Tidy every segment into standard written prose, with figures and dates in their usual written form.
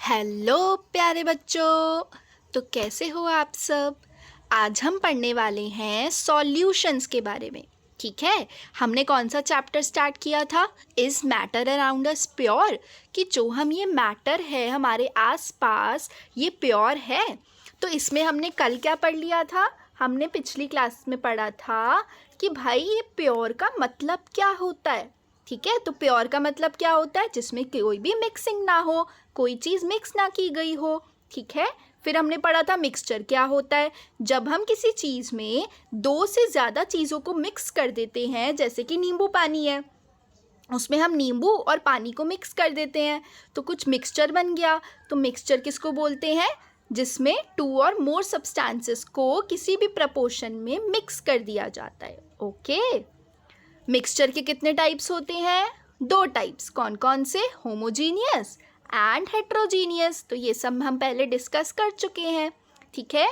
Hello प्यारे बच्चों। तो कैसे हो आप सब। आज हम पढ़ने वाले हैं सॉल्यूशंस के बारे में। ठीक है, हमने कौन सा चैप्टर स्टार्ट किया था? Is matter around us pure, कि जो हम ये मैटर है हमारे आसपास ये प्योर है। तो इसमें हमने कल क्या पढ़ लिया था? हमने पिछली क्लास में पढ़ा था कि भाई ये प्योर का मतलब क्या होता है। ठीक है, तो प्योर का मतलब क्या होता है? जिसमें कोई भी मिक्सिंग ना हो, कोई चीज़ मिक्स ना की गई हो। ठीक है, फिर हमने पढ़ा था मिक्सचर क्या होता है। जब हम किसी चीज़ में दो से ज़्यादा चीज़ों को मिक्स कर देते हैं, जैसे कि नींबू पानी है, उसमें हम नींबू और पानी को मिक्स कर देते हैं तो कुछ मिक्सचर बन गया। तो मिक्सचर किसको बोलते हैं? जिसमें टू और मोर सब्सटेंसेस को किसी भी प्रपोर्शन में मिक्स कर दिया जाता है। ओके, मिक्सचर के कितने टाइप्स होते हैं? दो टाइप्स। कौन कौन से? Homogeneous and heterogeneous. तो ये सब हम पहले डिस्कस कर चुके हैं। ठीक है,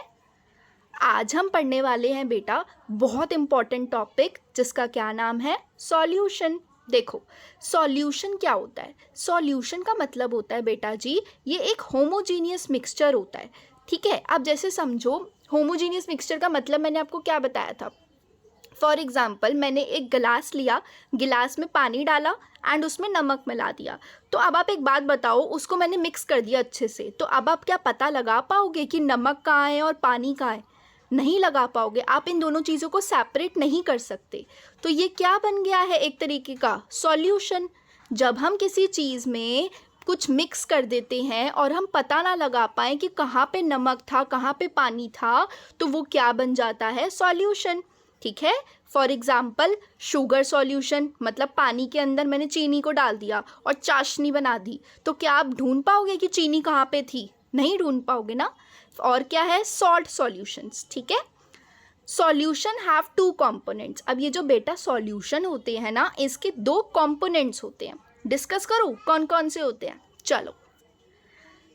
आज हम पढ़ने वाले हैं बेटा बहुत इम्पॉर्टेंट टॉपिक, जिसका क्या नाम है? सॉल्यूशन। देखो, सॉल्यूशन क्या होता है? सॉल्यूशन का मतलब होता है बेटा जी, ये एक होमोजीनियस मिक्सचर होता है। ठीक है, आप जैसे समझो, होमोजीनियस मिक्सचर का मतलब मैंने आपको क्या बताया था? फॉर एग्ज़ाम्पल, मैंने एक गिलास लिया, गिलास में पानी डाला एंड उसमें नमक मिला दिया। तो अब आप एक बात बताओ, उसको मैंने मिक्स कर दिया अच्छे से, तो अब आप क्या पता लगा पाओगे कि नमक कहाँ है और पानी कहाँ है? नहीं लगा पाओगे। आप इन दोनों चीज़ों को सेपरेट नहीं कर सकते। तो ये क्या बन गया है? एक तरीके का सॉल्यूशन। जब हम किसी चीज़ में कुछ मिक्स कर देते हैं और हम पता ना लगा पाएँ कि कहाँ पे नमक था, कहाँ पे पानी था, तो वो क्या बन जाता है? सॉल्यूशन। ठीक है, फॉर एग्ज़ाम्पल शुगर सॉल्यूशन, मतलब पानी के अंदर मैंने चीनी को डाल दिया और चाशनी बना दी, तो क्या आप ढूंढ पाओगे कि चीनी कहाँ पे थी? नहीं ढूंढ पाओगे ना। और क्या है? Salt solutions. ठीक है, सॉल्यूशन हैव टू कंपोनेंट्स। अब ये जो बेटा सॉल्यूशन होते हैं ना, इसके दो कंपोनेंट्स होते हैं। डिस्कस करूँ कौन कौन से होते हैं? चलो,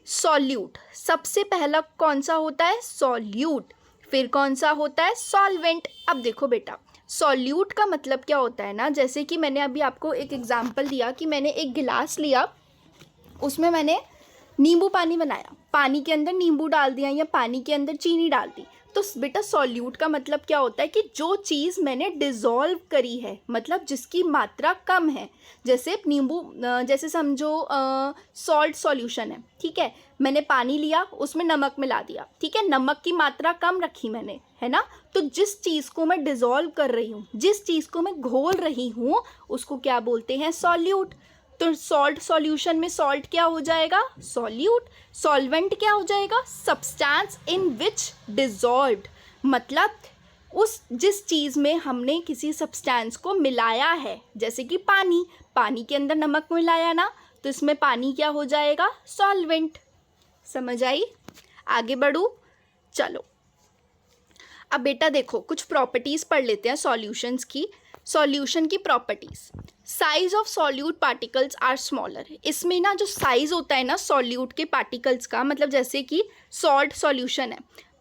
सॉल्यूट सबसे पहला कौन सा होता है? सॉल्यूट। फिर कौन सा होता है? सॉल्वेंट। अब देखो बेटा, सॉल्यूट का मतलब क्या होता है ना, जैसे कि मैंने अभी आपको एक एग्जांपल दिया कि मैंने एक गिलास लिया, उसमें मैंने नींबू पानी बनाया, पानी के अंदर नींबू डाल दिया या पानी के अंदर चीनी डाल दी। तो बेटा सॉल्यूट का मतलब क्या होता है? कि जो चीज़ मैंने डिज़ोल्व करी है, मतलब जिसकी मात्रा कम है। जैसे नींबू, जैसे समझो सॉल्ट सॉल्यूशन है। ठीक है, मैंने पानी लिया, उसमें नमक मिला दिया। ठीक है, नमक की मात्रा कम रखी मैंने, है ना। तो जिस चीज़ को मैं डिज़ोल्व कर रही हूँ, जिस चीज़ को मैं घोल रही हूँ, उसको क्या बोलते हैं? सॉल्यूट। तो सॉल्ट सॉल्यूशन में सॉल्ट क्या हो जाएगा? सॉल्यूट। सॉल्वेंट क्या हो जाएगा? सब्सटेंस इन विच डिज़ोल्व्ड, मतलब उस जिस चीज़ में हमने किसी सब्सटेंस को मिलाया है, जैसे कि पानी, पानी के अंदर नमक मिलाया ना, तो इसमें पानी क्या हो जाएगा? सॉल्वेंट। समझ आई? आगे बढ़ूँ? चलो, अब बेटा देखो, कुछ प्रॉपर्टीज़ पढ़ लेते हैं सॉल्यूशंस की। सॉल्यूशन की properties. Size of solute particles are smaller. इसमें ना जो साइज़ होता है ना सॉल्यूट के पार्टिकल्स का, मतलब जैसे कि सॉल्ट सॉल्यूशन है,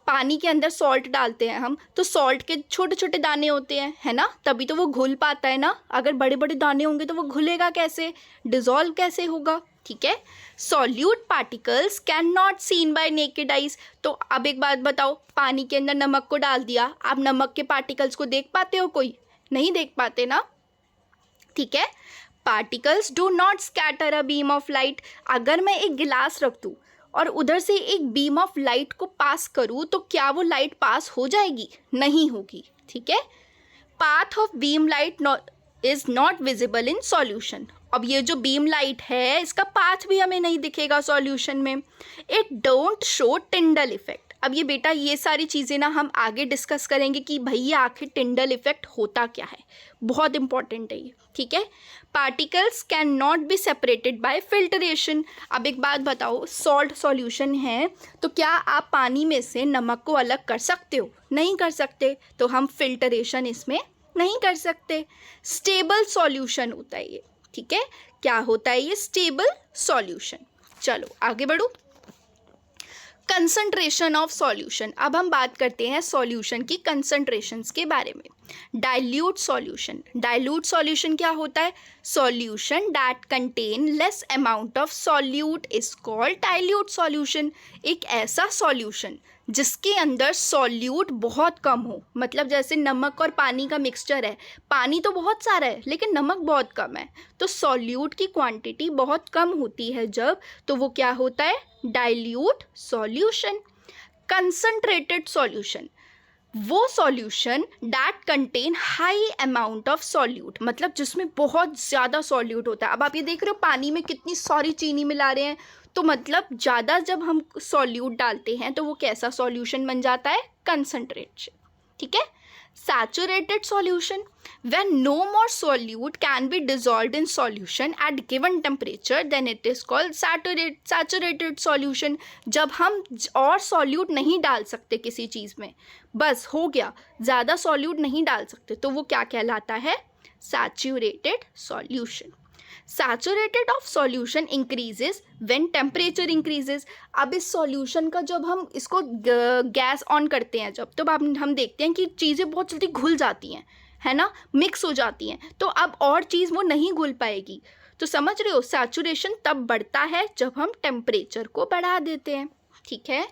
पानी के अंदर सॉल्ट डालते हैं हम, तो सॉल्ट के छोटे छोटे दाने होते हैं, है ना, तभी तो वो घुल पाता है ना। अगर बड़े बड़े दाने होंगे तो वो घुलेगा कैसे? डिज़ोल्व कैसे होगा? ठीक है, solute particles can not seen bye naked eyes. तो अब एक बात बताओ, पानी के अंदर नमक को डाल दिया, आप नमक के पार्टिकल्स को देख पाते हो? कोई नहीं देख पाते ना। ठीक है, particles do not scatter a beam of light. अगर मैं एक गिलास रख दूँ और उधर से एक बीम ऑफ लाइट को पास करूँ, तो क्या वो लाइट पास हो जाएगी? नहीं होगी। ठीक है, path of beam light is not visible in solution. अब ये जो बीम लाइट है, इसका पाथ भी हमें नहीं दिखेगा सॉल्यूशन में। It don't show Tyndall effect. अब ये बेटा ये सारी चीज़ें ना हम आगे डिस्कस करेंगे कि भैया आखिर टिंडल इफेक्ट होता क्या है, बहुत इंपॉर्टेंट है ये। ठीक है, particles can not be separated by filtration. अब एक बात बताओ, सॉल्ट सॉल्यूशन है, तो क्या आप पानी में से नमक को अलग कर सकते हो? नहीं कर सकते, तो हम फिल्टरेशन इसमें नहीं कर सकते। स्टेबल सॉल्यूशन होता है ये। ठीक है, क्या होता है ये? Stable solution. चलो आगे बढ़ो। Concentration of solution. अब हम बात करते हैं सॉल्यूशन की कंसंट्रेशंस के बारे में। डाइल्यूट सॉल्यूशन, डाइल्यूट सॉल्यूशन क्या होता है? Solution that contain less amount of solute is called dilute solution. एक ऐसा सॉल्यूशन जिसके अंदर सॉल्यूट बहुत कम हो, मतलब जैसे नमक और पानी का मिक्सचर है, पानी तो बहुत सारा है लेकिन नमक बहुत कम है, तो सॉल्यूट की क्वांटिटी बहुत कम होती है जब, तो वो क्या होता है? Dilute solution. कंसंट्रेटेड सॉल्यूशन, वो solution that contain high amount of solute, मतलब जिसमें बहुत ज़्यादा सॉल्यूट होता है। अब आप ये देख रहे हो पानी में कितनी सारी चीनी मिला रहे हैं, तो मतलब ज़्यादा जब हम सॉल्यूट डालते हैं तो वो कैसा सॉल्यूशन बन जाता है? कंसंट्रेटेड। ठीक है। Saturated solution, when no more solute can be dissolved in solution at given temperature then it is called saturated solution। जब हम और सॉल्यूट नहीं डाल सकते किसी चीज़ में, बस हो गया, ज़्यादा सॉल्यूट नहीं डाल सकते, तो वो क्या कहलाता है? Saturated solution. Saturated of solution increases when temperature increases. अब इस सॉल्यूशन का जब हम इसको गैस ऑन करते हैं जब, तो हम देखते हैं कि चीज़ें बहुत जल्दी घुल जाती हैं, है ना, मिक्स हो जाती हैं, तो अब और चीज़ वो नहीं घुल पाएगी। तो समझ रहे हो, सैचुरेशन तब बढ़ता है जब हम टेम्परेचर को बढ़ा देते हैं। ठीक है,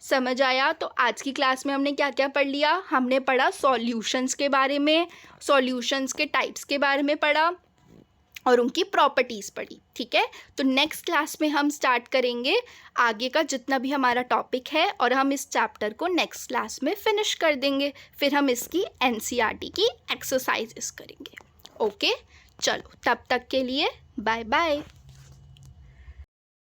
समझ आया? तो आज की क्लास में हमने क्या क्या पढ़ लिया? हमने पढ़ा सॉल्यूशंस के बारे में, सॉल्यूशंस के टाइप्स के बारे में पढ़ा और उनकी प्रॉपर्टीज़ पढ़ी। ठीक है, तो नेक्स्ट क्लास में हम स्टार्ट करेंगे आगे का जितना भी हमारा टॉपिक है और हम इस चैप्टर को नेक्स्ट क्लास में फिनिश कर देंगे। फिर हम इसकी एनसीईआरटी की एक्सरसाइजेस करेंगे। ओके, चलो तब तक के लिए बाय बाय।